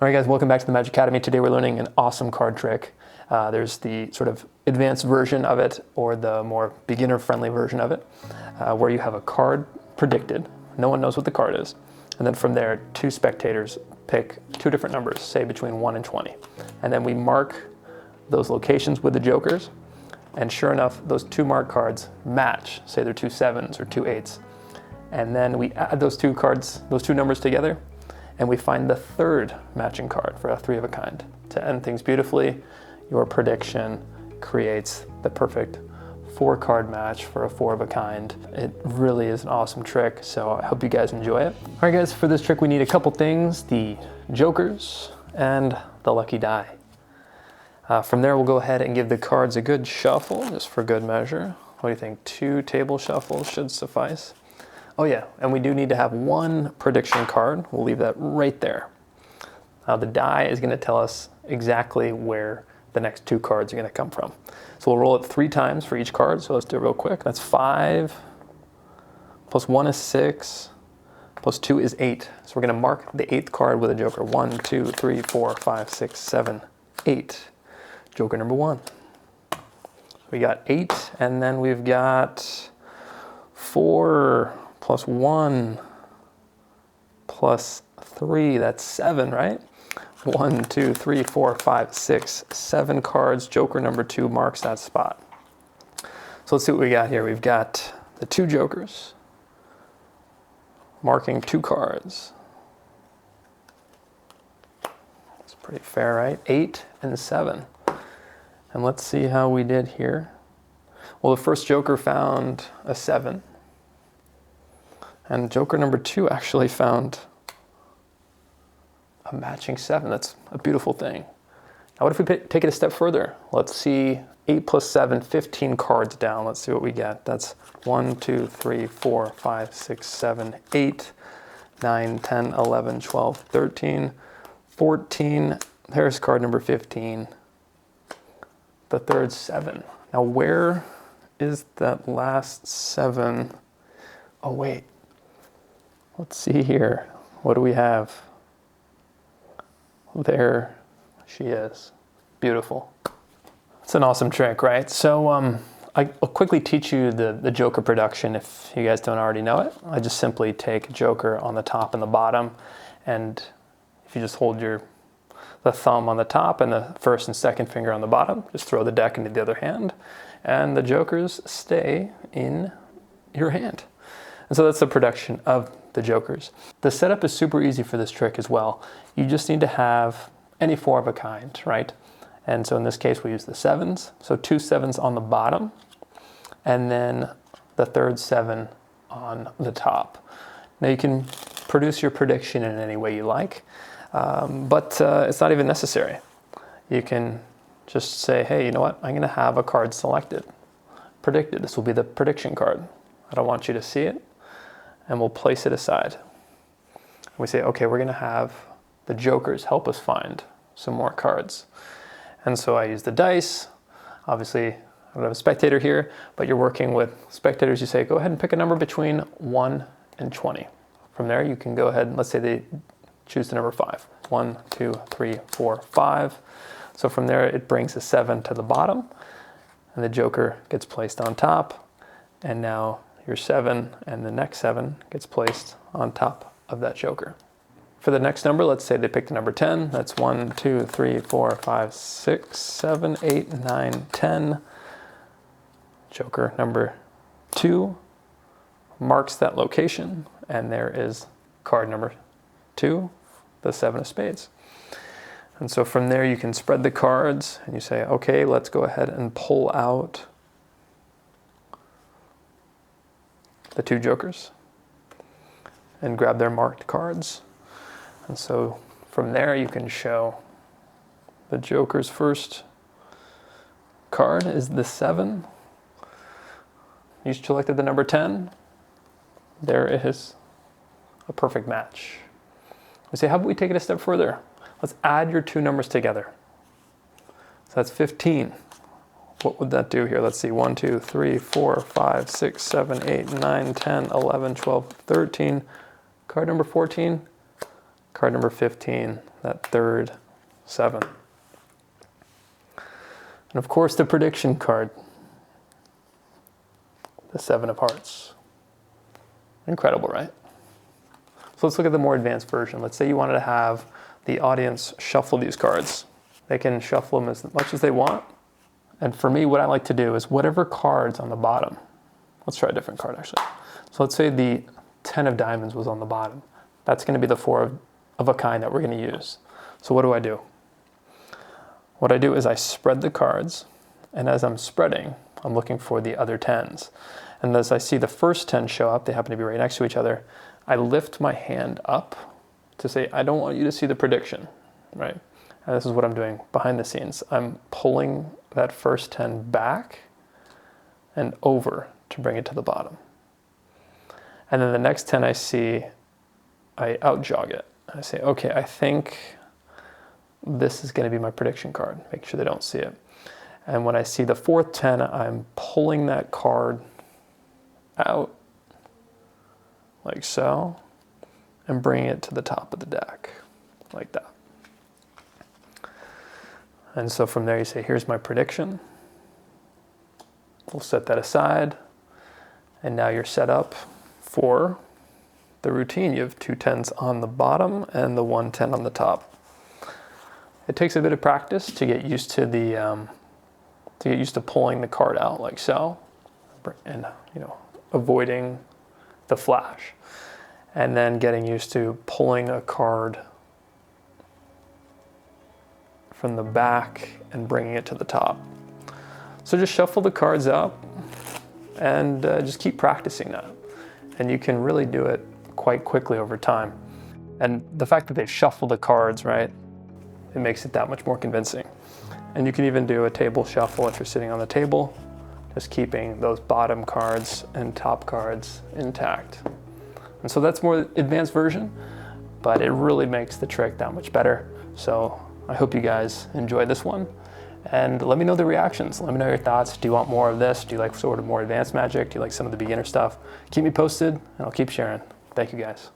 All right, guys, welcome back to the Magic Academy. Today we're learning an awesome card trick. There's the sort of advanced version of it or the more beginner-friendly version of it, where you have a card predicted. No one knows what the card is. And then from there, two spectators pick two different numbers, say between 1 and 20. And then we mark those locations with the jokers. And sure enough, those two marked cards match. Say they're two 7s or two 8s. And then we add those two cards, those two numbers together, and we find the third matching card for a 3 of a kind. To end things beautifully, your prediction creates the perfect 4-card match for a 4 of a kind. It really is an awesome trick, so I hope you guys enjoy it. All right, guys, for this trick we need a couple things: the jokers and the lucky die. From there, we'll go ahead and give the cards a good shuffle, just for good measure. What do you think? 2 table shuffles should suffice. Oh yeah, and we do need to have 1 prediction card. We'll leave that right there. Now the die is going to tell us exactly where the next 2 cards are going to come from. So we'll roll it 3 times for each card. So let's do it real quick. That's 5, plus 1 is 6, plus 2 is 8. So we're going to mark the 8th card with a joker. 1, 2, 3, 4, 5, 6, 7, 8. Joker number 1. We got 8, and then we've got 4, plus 1, plus 3, that's 7, right? 1, 2, 3, 4, 5, 6, 7 cards. Joker number 2 marks that spot. So let's see what we got here. We've got the 2 jokers marking 2 cards. It's pretty fair, right? 8 and 7. And let's see how we did here. Well, the first joker found a 7. And joker number 2 actually found a matching 7. That's a beautiful thing. Now what if we take it a step further? Let's see, 8 plus 7, 15 cards down. Let's see what we get. That's 1, 2, 3, 4, 5, 6, 7, 8, 9, 10, 11, 12, 13, 14. There's card number 15. The third 7. Now where is that last 7? Oh wait. Let's see here. What do we have? There she is. Beautiful. It's an awesome trick, right? So I'll quickly teach you the joker production if you guys don't already know it. I just simply take a joker on the top and the bottom, and if you just hold the thumb on the top and the first and second finger on the bottom, just throw the deck into the other hand, and the jokers stay in your hand. And so that's the production of the jokers. The setup is super easy for this trick as well. You just need to have any 4 of a kind, right? And so in this case, we use the 7s. So 2 7s on the bottom, and then the third 7 on the top. Now you can produce your prediction in any way you like, but it's not even necessary. You can just say, hey, you know what? I'm gonna have a card selected, predicted. This will be the prediction card. I don't want you to see it. And we'll place it aside. We say, okay, we're gonna have the jokers help us find some more cards. And so I use the dice. Obviously, I don't have a spectator here, but you're working with spectators. You say, go ahead and pick a number between 1 and 20. From there, you can go ahead and let's say they choose the number 5. 1, 2, 3, 4, 5. So from there, it brings a 7 to the bottom, and the joker gets placed on top. And now your 7 and the next 7 gets placed on top of that joker. For the next number, let's say they picked the number 10. That's 1, 2, 3, 4, 5, 6, 7, 8, 9, 10. Joker number 2 marks that location, and there is card number 2, the 7 of spades. And so from there, you can spread the cards, and you say, okay, let's go ahead and pull out the 2 jokers and grab their marked cards. And so from there you can show the joker's first card is the 7. You selected the number 10. There is a perfect match. We say, how about we take it a step further? Let's add your 2 numbers together. So that's 15. What would that do here? Let's see, 1, 2, 3, 4, 5, 6, 7, 8, 9, 10, 11, 12, 13. Card number 14, Card number 15, that third 7. And of course the prediction card, the 7 of hearts. Incredible, right? So let's look at the more advanced version. Let's say you wanted to have the audience shuffle these cards. They can shuffle them as much as they want. And for me, what I like to do is whatever card's on the bottom. Let's try a different card actually. So let's say the 10 of diamonds was on the bottom. That's going to be the 4 of a kind that we're going to use. So what do? What I do is I spread the cards, and as I'm spreading, I'm looking for the other 10s. And as I see the first 10 show up, they happen to be right next to each other, I lift my hand up to say, I don't want you to see the prediction, right? And this is what I'm doing behind the scenes. I'm pulling that first 10 back and over to bring it to the bottom. And then the next 10 I see, I out jog it. I say, okay, I think this is going to be my prediction card. Make sure they don't see it. And when I see the fourth 10, I'm pulling that card out like so and bringing it to the top of the deck like that. And so from there you say, here's my prediction. We'll set that aside. And now you're set up for the routine. You have 2 10s on the bottom and the 1 10 on the top. It takes a bit of practice to get used to pulling the card out like so, and avoiding the flash, and then getting used to pulling a card from the back and bringing it to the top. So just shuffle the cards up and just keep practicing that, and you can really do it quite quickly over time. And the fact that they shuffle the cards, right, it makes it that much more convincing. And you can even do a table shuffle if you're sitting on the table, just keeping those bottom cards and top cards intact. And so that's more advanced version, but it really makes the trick that much better. So I hope you guys enjoyed this one, and let me know the reactions. Let me know your thoughts. Do you want more of this? Do you like sort of more advanced magic? Do you like some of the beginner stuff? Keep me posted, and I'll keep sharing. Thank you guys.